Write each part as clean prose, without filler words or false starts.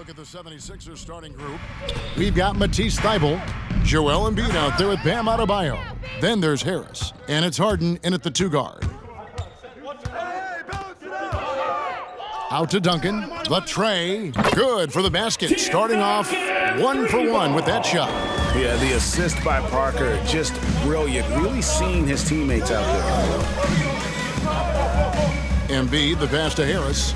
look at the 76ers starting group. We've got Matisse Thybulle, Joel Embiid out there with Bam Adebayo. Then there's Harris, and it's Harden in at the 2 guard. Out to Duncan, the tray, good for the basket. Starting off 1 for 1 with that shot. Yeah, the assist by Parker, just brilliant. Really seeing his teammates out there. Embiid, the pass to Harris.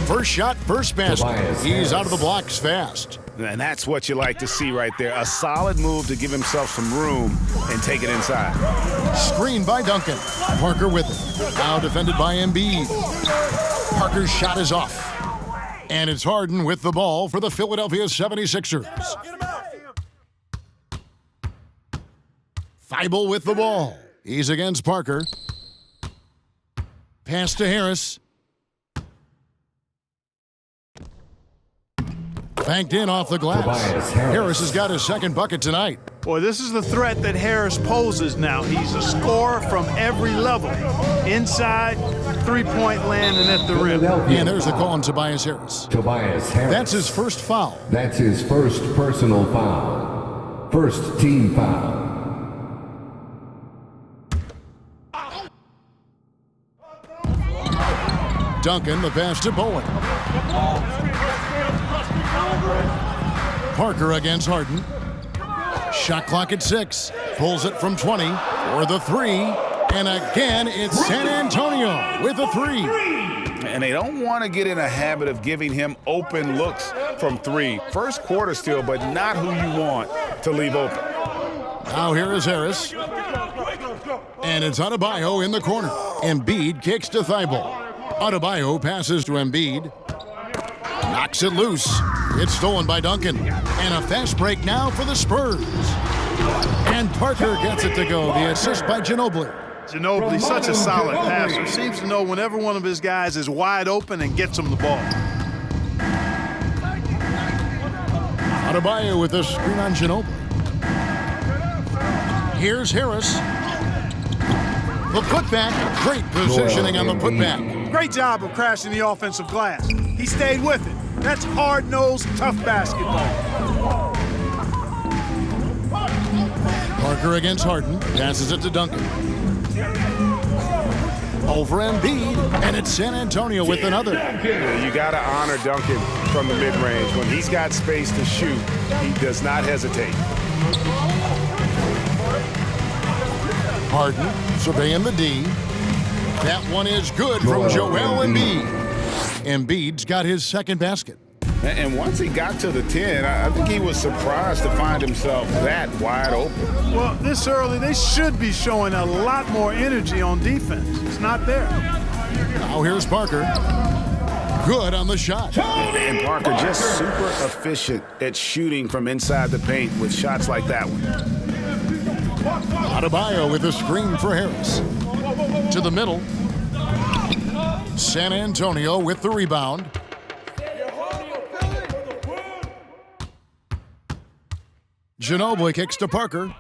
First shot, first basket. He's out of the blocks fast. And that's what you like to see right there. A solid move to give himself some room and take it inside. Screen by Duncan. Parker with it. Now defended by Embiid. Parker's shot is off. And it's Harden with the ball for the Philadelphia 76ers. Thybulle with the ball. He's against Parker. Pass to Harris. Banked in off the glass. Harris has got his second bucket tonight. Boy, this is the threat that Harris poses now. He's a scorer from every level. Inside, three-point land, and at the rim. And there's the call on Tobias Harris. Tobias Harris. That's his first foul. That's his first personal foul. First team foul. Duncan, the pass to Bowen. Parker against Harden. Shot clock at 6. Pulls it from 20 for the 3. And again, it's San Antonio with a 3. And they don't want to get in a habit of giving him open looks from 3. First quarter still, but not who you want to leave open. Now here is Harris. And it's Adebayo in the corner. Embiid kicks to Thybulle. Adebayo passes to Embiid. Knocks it loose. It's stolen by Duncan. And a fast break now for the Spurs. And Parker gets it to go. The assist by Ginobili. Ginobili, such a solid passer. Seems to know whenever one of his guys is wide open and gets him the ball. Adebayo with the screen on Ginobili. Here's Harris. The putback. Great positioning on the putback. Great job of crashing the offensive glass. He stayed with it. That's hard-nosed, tough basketball. Parker against Harden. Passes it to Duncan. Over Embiid, and it's San Antonio with another. You got to honor Duncan from the mid-range. When he's got space to shoot, he does not hesitate. Harden surveying the D. That one is good from Joel Embiid. Embiid's got his second basket. And once he got to the 10, I think he was surprised to find himself that wide open. Well, this early, they should be showing a lot more energy on defense. It's not there. Now here's Parker. Good on the shot. And Parker just super efficient at shooting from inside the paint with shots like that one. Adebayo with a screen for Harris. To the middle. San Antonio with the rebound. Ginobili kicks to Parker.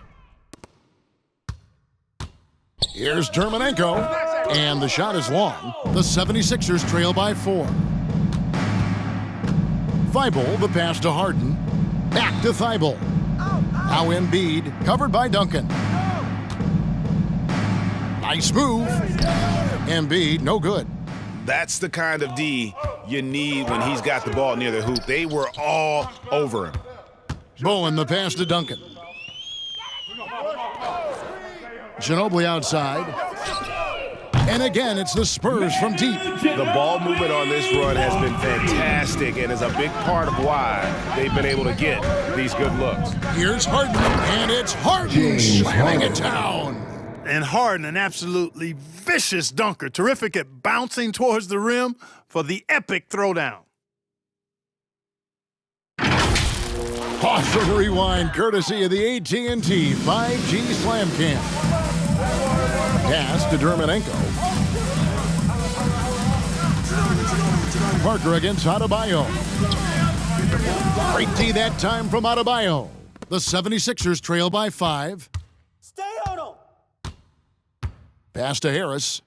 Here's Terminenko. And the shot is long. The 76ers trail by 4. Thybulle, the pass to Harden. Back to Thybulle. Now Embiid, covered by Duncan. Nice move. Embiid, no good. That's the kind of D you need when he's got the ball near the hoop. They were all over him. Bowen, the pass to Duncan. Ginobili outside. And again, it's the Spurs from deep. The ball movement on this run has been fantastic and is a big part of why they've been able to get these good looks. Here's Harden, and it's Harden slamming it down. And Harden, an absolutely vicious dunker. Terrific at bouncing towards the rim for the epic throwdown. Pause and rewind, courtesy of the AT&T 5G Slam Cam. Pass to Terminenko. Parker against Adebayo. Great D that time from Adebayo. The 76ers trail by 5. Stay on him. Pass to Harris.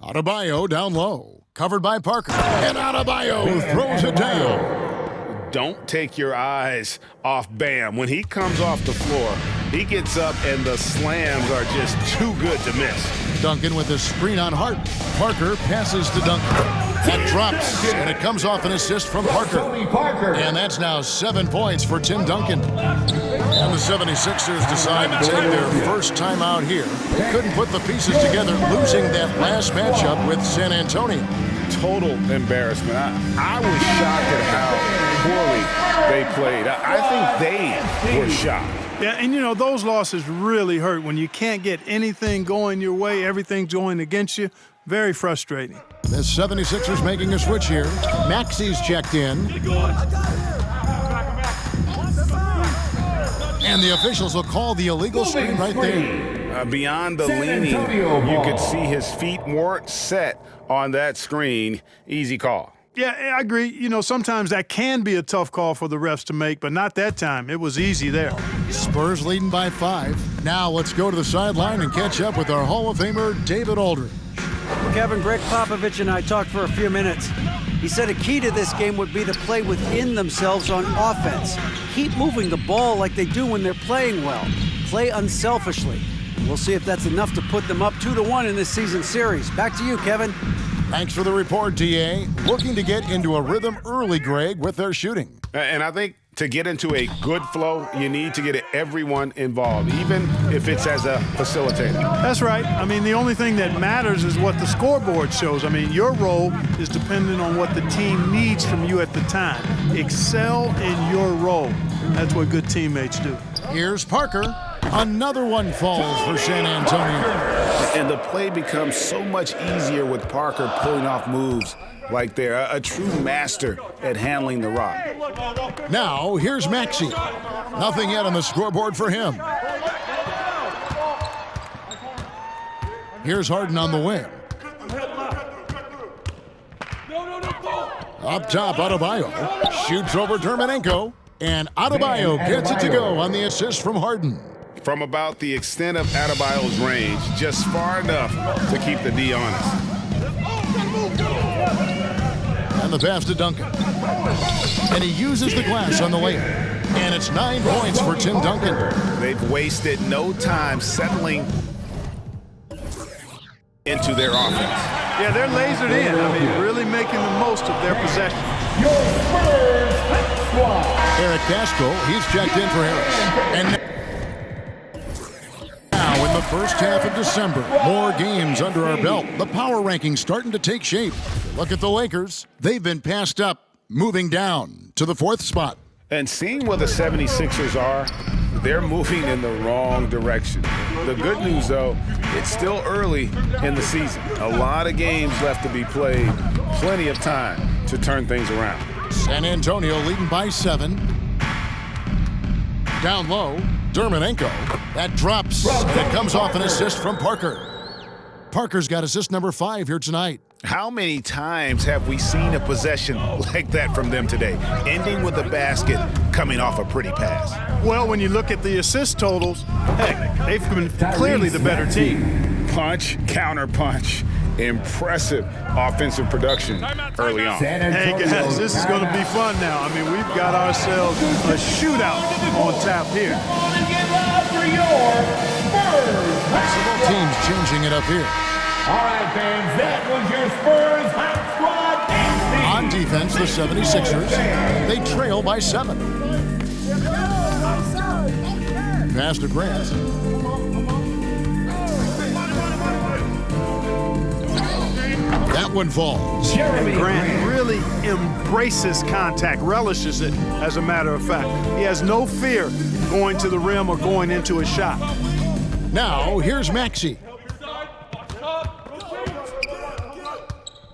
Adebayo down low. Covered by Parker. And Adebayo throws it down. Don't take your eyes off Bam. When he comes off the floor, he gets up and the slams are just too good to miss. Duncan with a screen on Harden. Parker passes to Duncan. That drops, and it comes off an assist from Parker. And that's now 7 points for Tim Duncan. And the 76ers decide to take their first time out here. They couldn't put the pieces together, losing that last matchup with San Antonio. Total embarrassment. I was shocked at how poorly they played. I think they were shocked. Yeah, and you know, those losses really hurt when you can't get anything going your way, everything's going against you. Very frustrating. The 76ers making a switch here. Maxi's checked in. And the officials will call the illegal screen right there. Beyond the leaning, you could see his feet weren't set on that screen. Easy call. Yeah, I agree. You know, sometimes that can be a tough call for the refs to make, but not that time. It was easy there. Spurs leading by 5. Now let's go to the sideline and catch up with our Hall of Famer, David Aldridge. Well, Kevin, Greg Popovich and I talked for a few minutes. He said a key to this game would be to play within themselves on offense. Keep moving the ball like they do when they're playing well. Play unselfishly. We'll see if that's enough to put them up 2-1 in this season series. Back to you, Kevin. Thanks for the report, DA. Looking to get into a rhythm early, Greg, with their shooting. And I think to get into a good flow, you need to get everyone involved, even if it's as a facilitator. That's right. I mean, the only thing that matters is what the scoreboard shows. I mean, your role is dependent on what the team needs from you at the time. Excel in your role. That's what good teammates do. Here's Parker. Another one falls for San Antonio. And the play becomes so much easier with Parker pulling off moves like they're a true master at handling the rock. Now, here's Maxey. Nothing yet on the scoreboard for him. Here's Harden on the wing. Up top, Adebayo shoots over Dermanenko, and Adebayo gets it to go on the assist from Harden. From about the extent of Adebayo's range, just far enough to keep the D honest. And the pass to Duncan. And he uses the glass on the layup. And it's 9 points for Tim Duncan. They've wasted no time settling into their offense. Yeah, they're lasered in. I mean, really making the most of their possession. Eric Castro, he's checked in for Harris. And now in the first half of December, more games under our belt. The power rankings starting to take shape. Look at the Lakers. They've been passed up, moving down to the 4th spot. And seeing where the 76ers are, they're moving in the wrong direction. The good news, though, it's still early in the season. A lot of games left to be played. Plenty of time to turn things around. San Antonio leading by 7. Down low, Dermanenko. That drops, and it comes off an assist from Parker. Parker's got assist number 5 here tonight. How many times have we seen a possession like that from them today, ending with a basket coming off a pretty pass? Well, when you look at the assist totals, heck, they've been clearly the better team. Punch, counter punch. Impressive offensive production early on. Hey, guys, this is going to be fun now. I mean, we've got ourselves a shootout on tap here. Several teams changing it up here. All right, fans, that was your Spurs Hot Squad. On defense, the 76ers, they trail by 7. Pass to Grant. That one falls. And Grant really embraces contact, relishes it, as a matter of fact. He has no fear going to the rim or going into a shot. Now, here's Maxey.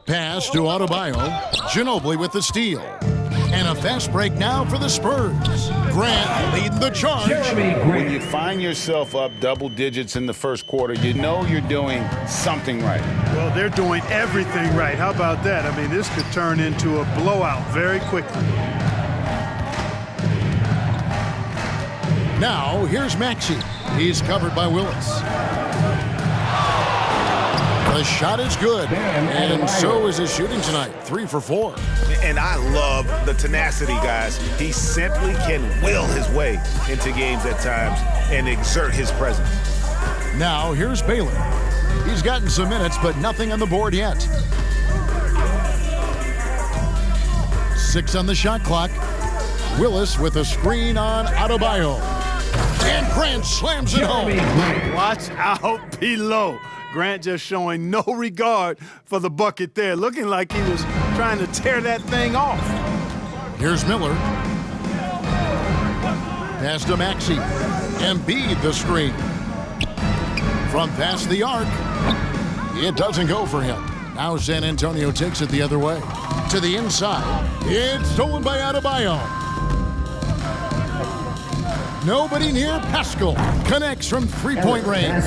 Pass to Adebayo. Ginobili with the steal. And a fast break now for the Spurs. Grant leading the charge. When you find yourself up double digits in the first quarter, you know you're doing something right. Well, they're doing everything right. How about that? I mean, this could turn into a blowout very quickly. Now, here's Maxey. He's covered by Willis. The shot is good, and so is his shooting tonight, 3 for 4. And I love the tenacity, guys. He simply can will his way into games at times and exert his presence. Now, here's Baylor. He's gotten some minutes, but nothing on the board yet. 6 on the shot clock. Willis with a screen on Adebayo. And Grant slams it home. Watch out below. Grant just showing no regard for the bucket there, looking like he was trying to tear that thing off. Here's Miller. Pass to Maxey. Embiid the screen. From past the arc. It doesn't go for him. Now San Antonio takes it the other way. To the inside. It's stolen by Adebayo. Nobody near Pascal. Connects from three-point range.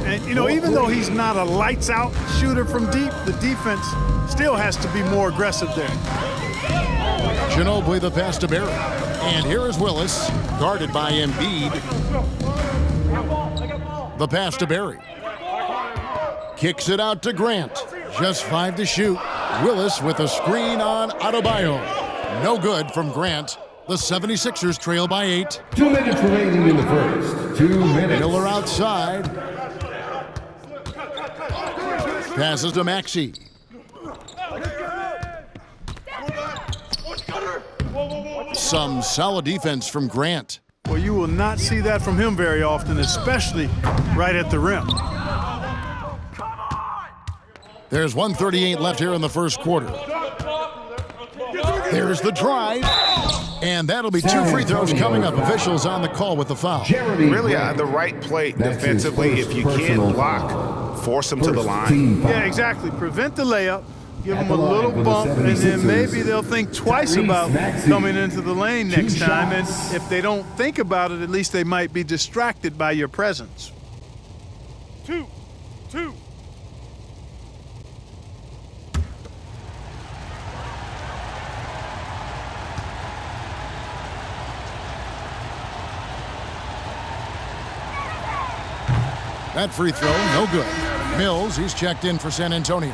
And, you know, even though he's not a lights-out shooter from deep, the defense still has to be more aggressive there. Ginobili the pass to Barry. And here is Willis, guarded by Embiid. The pass to Barry. Kicks it out to Grant. Just 5 to shoot. Willis with a screen on Adebayo. No good from Grant. The 76ers trail by 8. 2 minutes remaining in the first. 2 minutes. Miller outside. Passes to Maxey. Some solid defense from Grant. Well, you will not see that from him very often, especially right at the rim. There's 1:38 left here in the first quarter. There's the drive. And that'll be 2 free throws coming up. Officials on the call with the foul. Really the right play defensively. If you can't block, force them to the line. Yeah, exactly. Prevent the layup. Give them a little bump, and then maybe they'll think twice about coming into the lane next time. And if they don't think about it, at least they might be distracted by your presence. 2. That free throw, no good. Mills, he's checked in for San Antonio.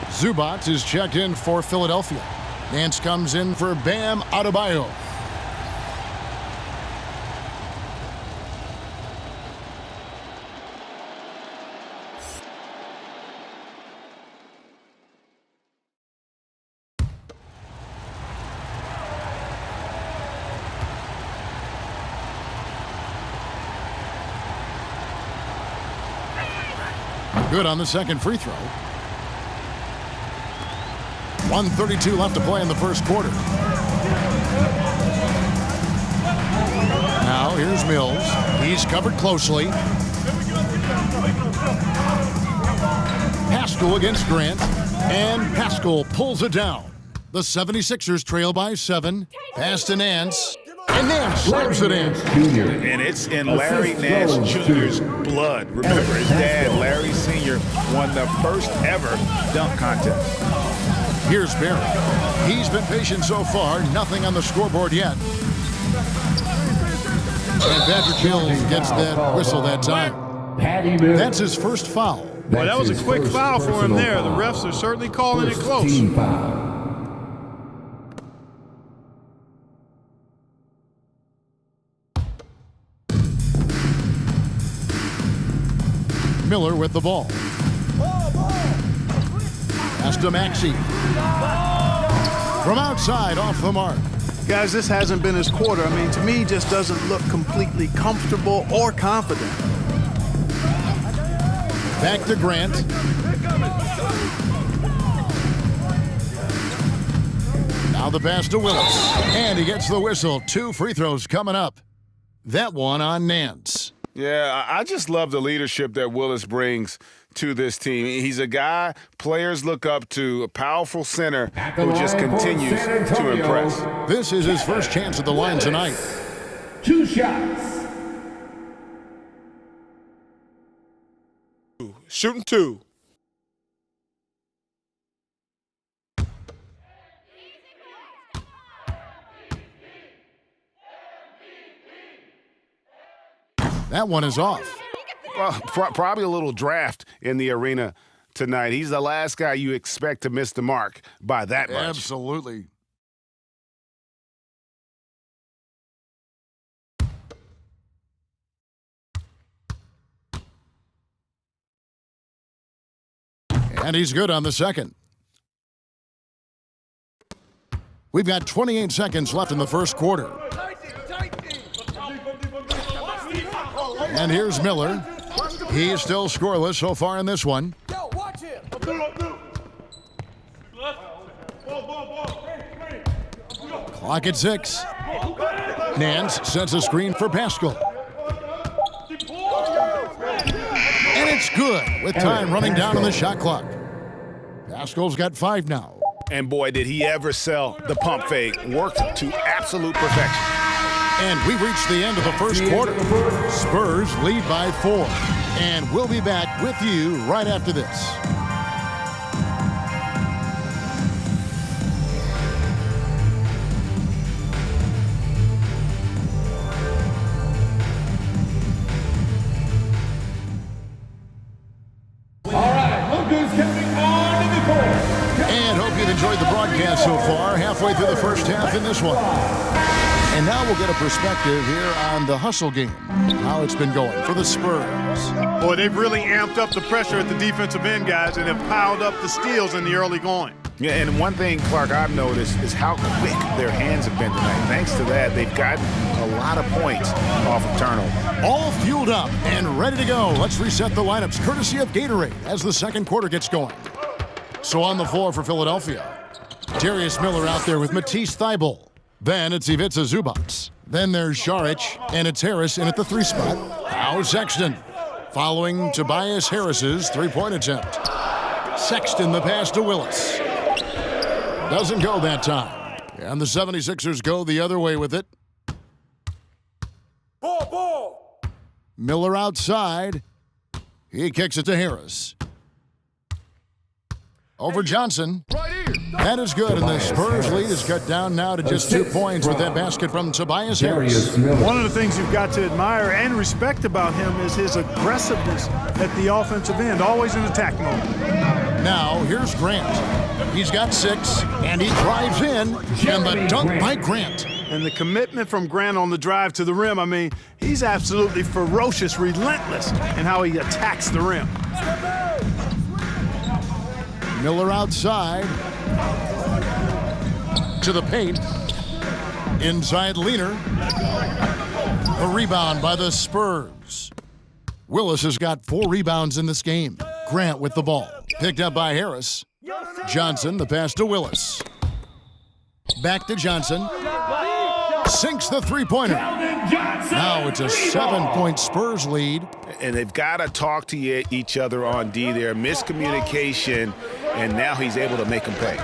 Zubac is checked in for Philadelphia. Nance comes in for Bam Adebayo. Good on the second free throw. 1:32 left to play in the first quarter. Now here's Mills. He's covered closely. Pascal against Grant. And Pascal pulls it down. The 76ers trail by 7. Pass to Nance. And Nance slams it in. And it's in Larry Nance Jr.'s blood. Remember, his dad, Larry Sr., won the first ever dunk contest. Here's Barry. He's been patient so far. Nothing on the scoreboard yet. And Patrick Mills gets that whistle that time. That's his first foul. Well, that was a quick foul for him there. The refs are certainly calling it close. Miller with the ball. Pass to Maxey. From outside, off the mark. Guys, this hasn't been his quarter. I mean, to me, he just doesn't look completely comfortable or confident. Back to Grant. Now the pass to Willis. And he gets the whistle. 2 free throws coming up. That one on Nance. Yeah, I just love the leadership that Willis brings to this team. He's a guy players look up to, a powerful center who just continues to impress. This is his first chance at the line tonight. 2 shots. Shooting 2. That one is off. Well, probably a little draft in the arena tonight. He's the last guy you expect to miss the mark by that much. Absolutely. And he's good on the second. We've got 28 seconds left in the first quarter. And here's Miller. He's still scoreless so far in this one. Clock at 6. Nance sets a screen for Pascal. And it's good with time running down on the shot clock. Pascal's got 5 now. And boy, did he ever sell the pump fake. Worked to absolute perfection. And we've reached the end of the first quarter. Spurs lead by 4. And we'll be back with you right after this. And hope you've enjoyed the broadcast so far, halfway through the first half in this one. And now we'll get a perspective here on the hustle game, how it's been going for the Spurs. Boy, they've really amped up the pressure at the defensive end, guys, and have piled up the steals in the early going. Yeah, and one thing, Clark, I've noticed is how quick their hands have been tonight. Thanks to that, they've gotten a lot of points off of turnover. All fueled up and ready to go. Let's reset the lineups, courtesy of Gatorade, as the second quarter gets going. So on the floor for Philadelphia, Darius Miller out there with Matisse Thybulle. Then it's Ivica Zubac. Then there's Šarić, and it's Harris in at the 3 spot. Now Sexton, following Tobias Harris's three-point attempt. Sexton the pass to Willis. Doesn't go that time. And the 76ers go the other way with it. Ball. Miller outside. He kicks it to Harris. Over Johnson. That is good, and the Spurs lead is cut down now to just 2 points with that basket from Tobias Harris. One of the things you've got to admire and respect about him is his aggressiveness at the offensive end, always in attack mode. Now, here's Grant. He's got 6, and he drives in, and the dunk by Grant. And the commitment from Grant on the drive to the rim, I mean, he's absolutely ferocious, relentless in how he attacks the rim. Miller outside to the paint. Inside Leaner. A rebound by the Spurs. Willis has got 4 rebounds in this game. Grant with the ball. Picked up by Harris. Johnson, the pass to Willis. Back to Johnson. Sinks the three-pointer. Now it's a 7-point Spurs lead. And they've got to talk to each other on D there. Miscommunication, and now he's able to make them pay.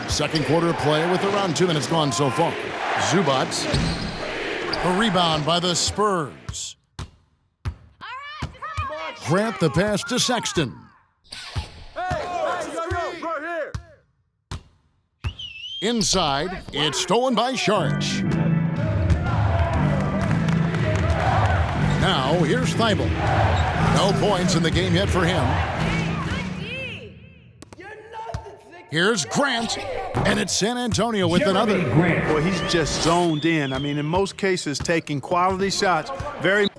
Second quarter play with around 2 minutes gone so far. Zubac. A rebound by the Spurs. Grant the pass to Sexton. Inside, it's stolen by Šarić. Now, here's Thybulle. No points in the game yet for him. Here's Grant, and it's San Antonio with another. Boy, he's just zoned in. I mean, in most cases, taking quality shots very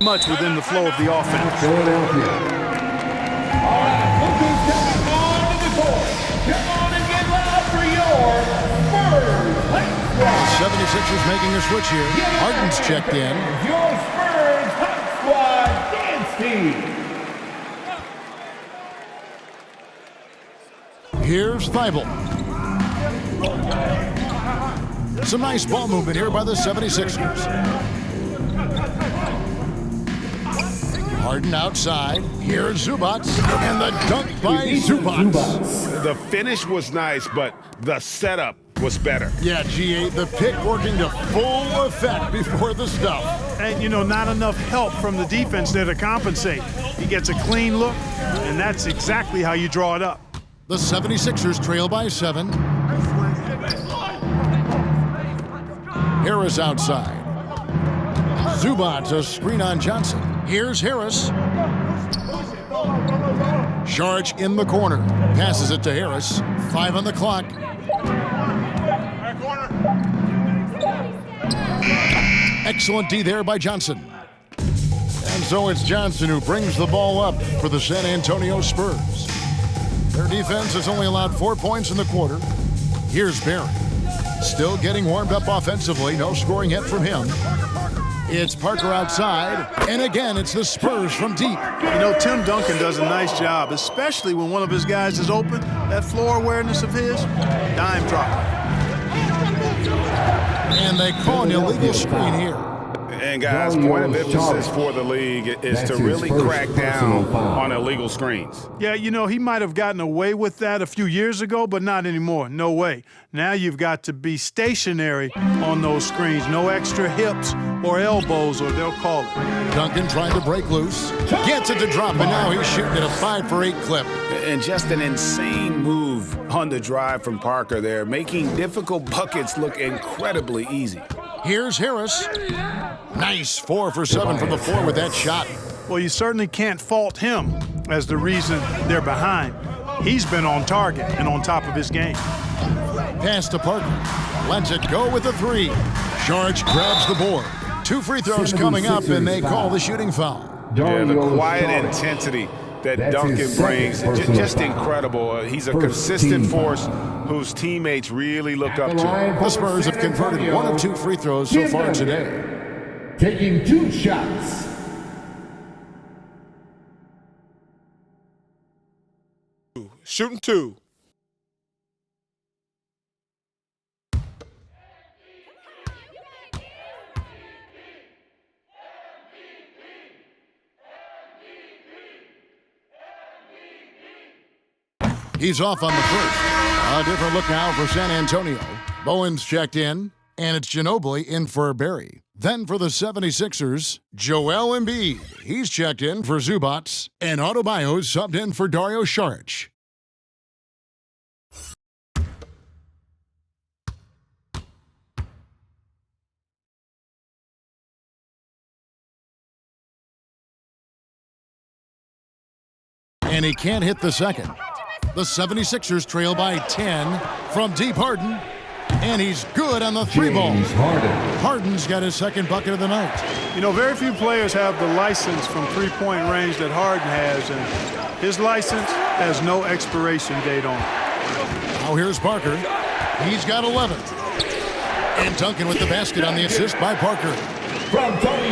much within the flow of the offense. Philadelphia. All right, look who's coming onto the court. Come on and get loud for your Spurs. Hot Squad. 76ers making a switch here. Harden's checked in. Your Spurs Hot Squad dance team. Here's Thybulle. Some nice ball movement here by the 76ers. Harden outside. Here's Zubac. And the dunk by Zubac. The finish was nice, but the setup was better. Yeah, GA, the pick working to full effect before the stuff. And, you know, not enough help from the defense there to compensate. He gets a clean look, and that's exactly how you draw it up. The 76ers trail by 7. Harris outside. Zubac, a screen on Johnson. Here's Harris. Sharch in the corner. Passes it to Harris. 5 on the clock. Excellent D there by Johnson. And so it's Johnson who brings the ball up for the San Antonio Spurs. Their defense has only allowed 4 points in the quarter. Here's Barry. Still getting warmed up offensively. No scoring yet from him. It's Parker outside, and again, it's the Spurs from deep. You know, Tim Duncan does a nice job, especially when one of his guys is open. That floor awareness of his, dime drop. And they call an illegal screen here. And guys, point of emphasis for the league is to really crack down on illegal screens. Yeah, you know, he might have gotten away with that a few years ago, but not anymore. No way. Now you've got to be stationary on those screens. No extra hips or elbows, or they'll call it. Duncan trying to break loose. Gets it to drop, and now he's shooting at a 5-for-8 clip. And just an insane move on the drive from Parker there, making difficult buckets look incredibly easy. Here's Harris. Nice 4 for 7 from the floor with that shot. Well, you certainly can't fault him as the reason they're behind. He's been on target and on top of his game. Pass to Parker. Lets it go with a 3. Sharch grabs the board. 2 free throws coming up, and they call the shooting foul. Yeah, the quiet intensity that Duncan brings, just incredible. He's a consistent force whose teammates really look up to. The Spurs have converted 1 of 2 free throws so far today. Taking 2 shots. Shooting 2. He's off on the first. A different look now for San Antonio. Bowen's checked in, and it's Ginobili in for Barry. Then for the 76ers, Joel Embiid. He's checked in for Zubac, and Adebayo subbed in for Dario Saric. And he can't hit the second. The 76ers trail by 10 from deep Harden. And he's good on the 3-ball. Harden's got his second bucket of the night. You know, very few players have the license from three-point range that Harden has, and his license has no expiration date on it. Now here's Parker. He's got 11. And Duncan with the basket on the assist by Parker.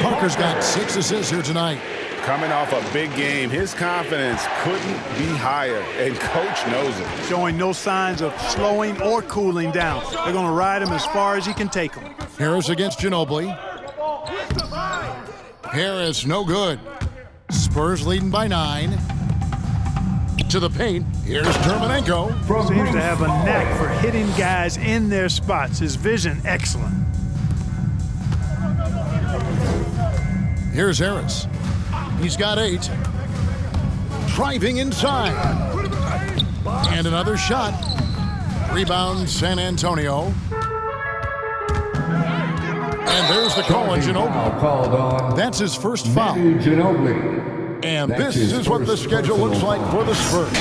Parker's got 6 assists here tonight. Coming off a big game, his confidence couldn't be higher, and Coach knows it. Showing no signs of slowing or cooling down. They're going to ride him as far as he can take him. Harris against Ginobili. Harris, no good. Spurs leading by 9. To the paint, here's Dermonenko. Seems to have a knack for hitting guys in their spots. His vision, excellent. Here's Harris. He's got 8. Driving inside. And another shot. Rebound, San Antonio. And there's the call on Ginobili. That's his first foul. And this is what the schedule looks like for the Spurs.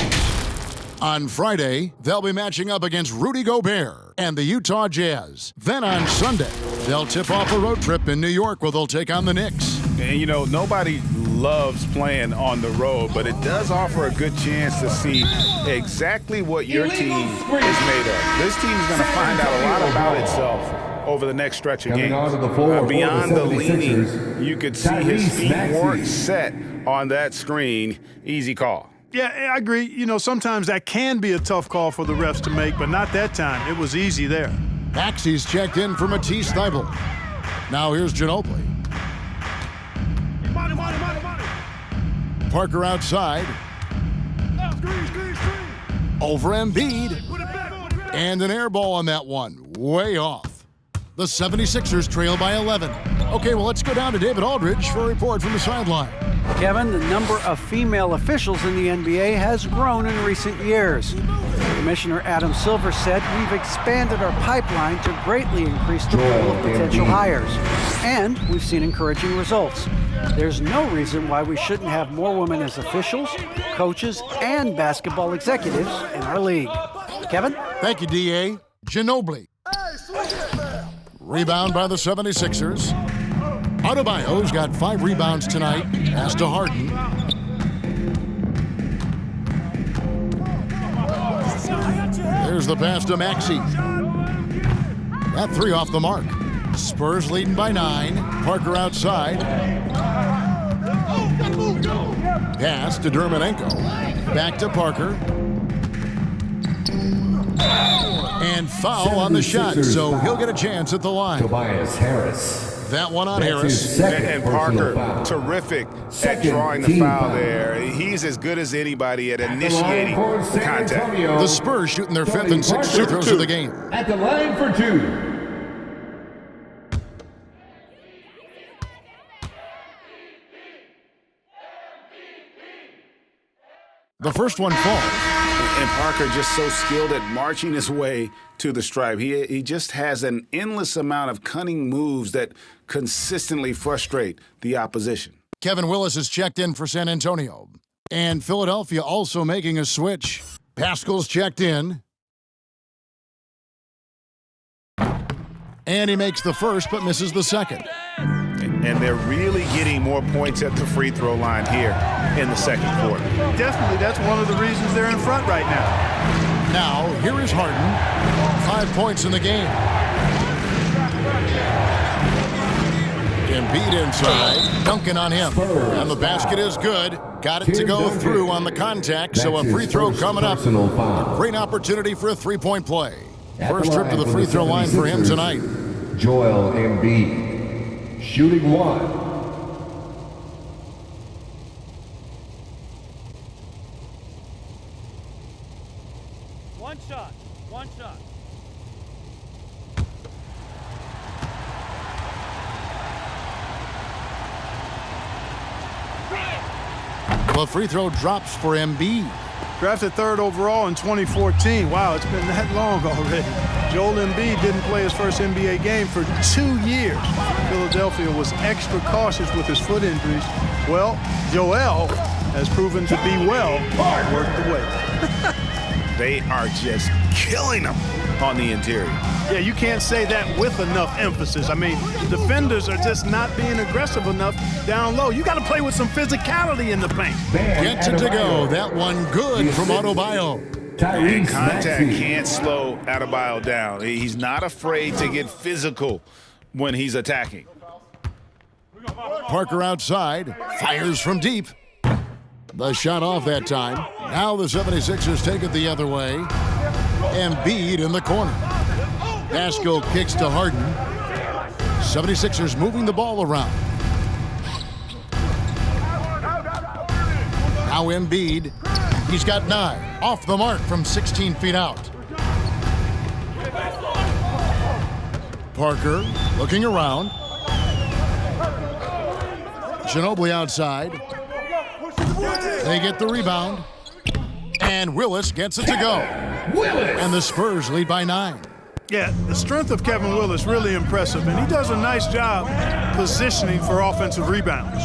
On Friday, they'll be matching up against Rudy Gobert and the Utah Jazz. Then on Sunday, they'll tip off a road trip in New York where they'll take on the Knicks. And, you know, nobody loves playing on the road, but it does offer a good chance to see exactly what your team is made of. This team is going to find out a lot about itself over the next stretch of games. Beyond the leaning, you could see his feet weren't set on that screen. Easy call. Yeah, I agree. You know, sometimes that can be a tough call for the refs to make, but not that time. It was easy there. Maxey's checked in for Matisse Thybulle. Now here's Ginobili. Parker outside. Over Embiid. And an air ball on that one. Way off. The 76ers trail by 11. Okay, well, let's go down to David Aldridge for a report from the sideline. Kevin, the number of female officials in the NBA has grown in recent years. Commissioner Adam Silver said we've expanded our pipeline to greatly increase the pool of potential hires, and we've seen encouraging results. There's no reason why we shouldn't have more women as officials, coaches, and basketball executives in our league. Kevin? Thank you, D.A. Ginobili. Rebound by the 76ers. Adebayo's got 5 rebounds tonight. Pass to Harden. There's the pass to Maxey. That 3 off the mark. Spurs leading by 9. Parker outside. Pass to Dermonenko. Back to Parker. And foul on the shot, so he'll get a chance at the line. Tobias Harris. That one on Harris. And Parker, terrific at drawing the foul there. He's as good as anybody at initiating contact. The Spurs shooting their 5th and 6th free throws of the game. At the line for 2. The first one falls. And Parker just so skilled at marching his way to the stripe. He just has an endless amount of cunning moves that consistently frustrate the opposition. Kevin Willis is checked in for San Antonio. And Philadelphia also making a switch. Pascal's checked in. And he makes the first but misses the second. And they're really getting more points at the free throw line here in the second quarter. Definitely, that's one of the reasons they're in front right now. Now, here is Harden. 5 points in the game. Embiid inside. Duncan on him. And the basket is good. Got it to go through on the contact, so a free throw coming up. A great opportunity for a 3-point play. First trip to the free throw line for him tonight. Joel Embiid. Shooting 1. One shot. The free throw drops for Embiid. Drafted 3rd overall in 2014. Wow, it's been that long already. Joel Embiid didn't play his first NBA game for 2 years. Philadelphia was extra cautious with his foot injuries. Well, Joel has proven to be well worth the wait. They are just killing them on the interior. Yeah, you can't say that with enough emphasis. I mean, defenders are just not being aggressive enough down low. You got to play with some physicality in the paint. Gets it to go. That one good from Adebayo. And contact can't slow Adebayo down. He's not afraid to get physical when he's attacking. Parker outside. Fires from deep. The shot off that time. Now the 76ers take it the other way. Embiid in the corner. Pascal kicks to Harden. 76ers moving the ball around. Now Embiid. He's got 9. Off the mark from 16 feet out. Parker looking around. Ginobili outside. They get the rebound. And Willis gets it to go. And the Spurs lead by 9. Yeah, the strength of Kevin Willis really impressive, and he does a nice job positioning for offensive rebounds.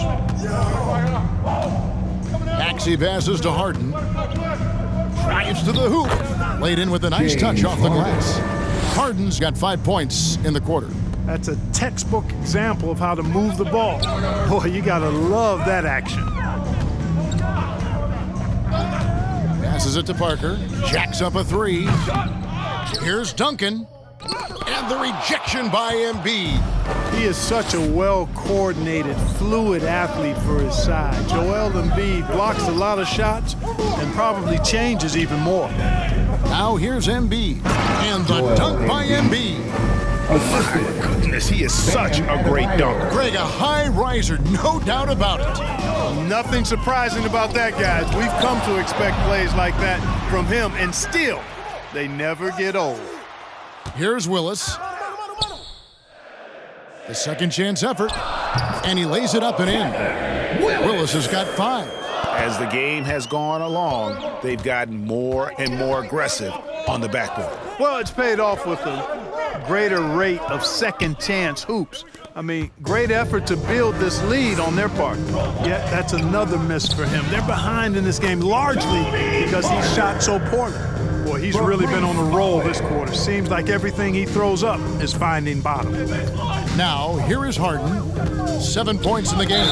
Maxey passes to Harden. Drives to the hoop. Laid in with a nice touch off the glass. Harden's got 5 points in the quarter. That's a textbook example of how to move the ball. Boy, you gotta love that action. Passes it to Parker. Jacks up a 3. Here's Duncan. And the rejection by Embiid. He is such a well-coordinated, fluid athlete for his size. Joel Embiid blocks a lot of shots and probably changes even more. Now here's Embiid. And the dunk by Embiid. My goodness, he is such a great dunker. Greg, a high riser, no doubt about it. Nothing surprising about that, guys. We've come to expect plays like that from him, and still, they never get old. Here's Willis. The second chance effort, and he lays it up and in. Willis has got 5. As the game has gone along, they've gotten more and more aggressive on the backboard. Well, it's paid off with a greater rate of second chance hoops. I mean, great effort to build this lead on their part. Yet that's another miss for him. They're behind in this game largely because he shot so poorly. Boy, he's really been on the roll this quarter. Seems like everything he throws up is finding bottom. Now, here is Harden. 7 points in the game.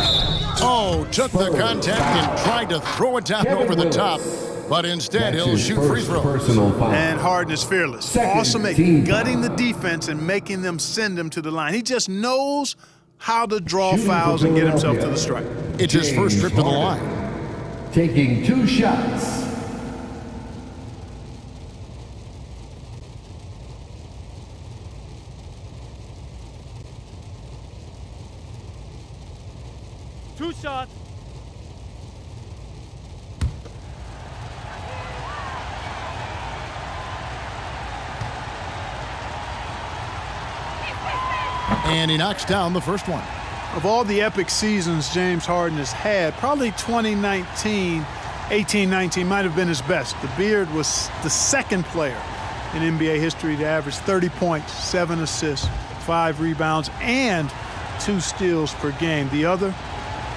Oh, took the contact and tried to throw it down over the top. But instead, he'll shoot free throws. And Harden is fearless. Awesome at gutting the defense and making them send him to the line. He just knows how to draw fouls and get himself to the stripe. It's his first trip to the line. Taking 2 shots. Two shots. And he knocks down the first one. Of all the epic seasons James Harden has had, probably 2019, 18-19 might have been his best. The Beard was the second player in NBA history to average 30 points, 7 assists, 5 rebounds, and 2 steals per game. The other,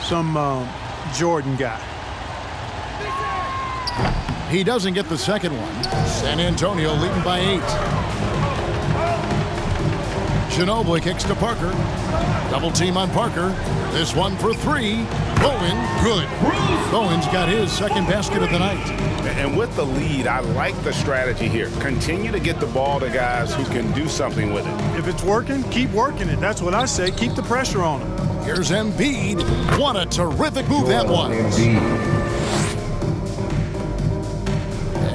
some Jordan guy. He doesn't get the second one. San Antonio leading by 8. Ginobili kicks to Parker. Double team on Parker. This one for 3. Bowen, good. Bowen's got his second basket of the night. And with the lead, I like the strategy here. Continue to get the ball to guys who can do something with it. If it's working, keep working it. That's what I say. Keep the pressure on him. Here's Embiid. What a terrific move that was.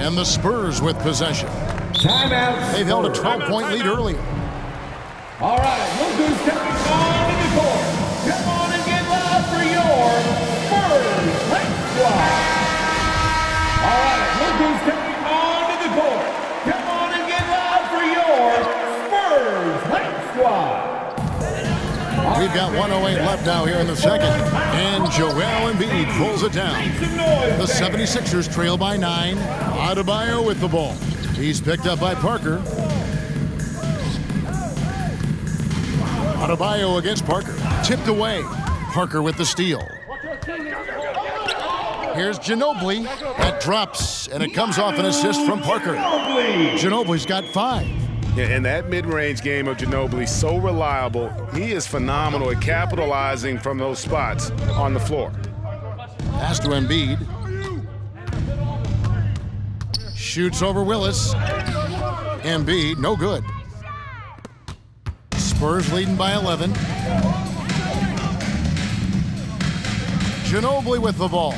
And the Spurs with possession. Timeout. They've held a 12-point lead earlier. All right, look who's stepping onto the court. Come on and get loud for your Spurs Lake Squad. All right, look who's stepping onto the court. Come on and get loud for your Spurs Lake Squad. We've got 1:08 left now here in the second. And Joel Embiid pulls it down. The 76ers trail by 9. Adebayo with the ball. He's picked up by Parker. Adebayo against Parker. Tipped away. Parker with the steal. Here's Ginobili. That drops, and it comes off an assist from Parker. Ginobili's got 5. Yeah, and that mid-range game of Ginobili, so reliable. He is phenomenal at capitalizing from those spots on the floor. Pass to Embiid. Shoots over Willis. Embiid, no good. Spurs leading by 11. Ginobili with the ball.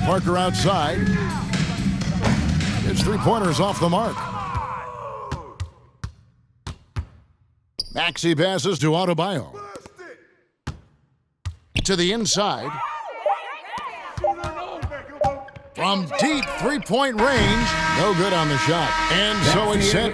Parker outside. His three-pointer's off the mark. Maxey passes to Adebayo. To the inside. From deep three-point range. No good on the shot. And so it's set.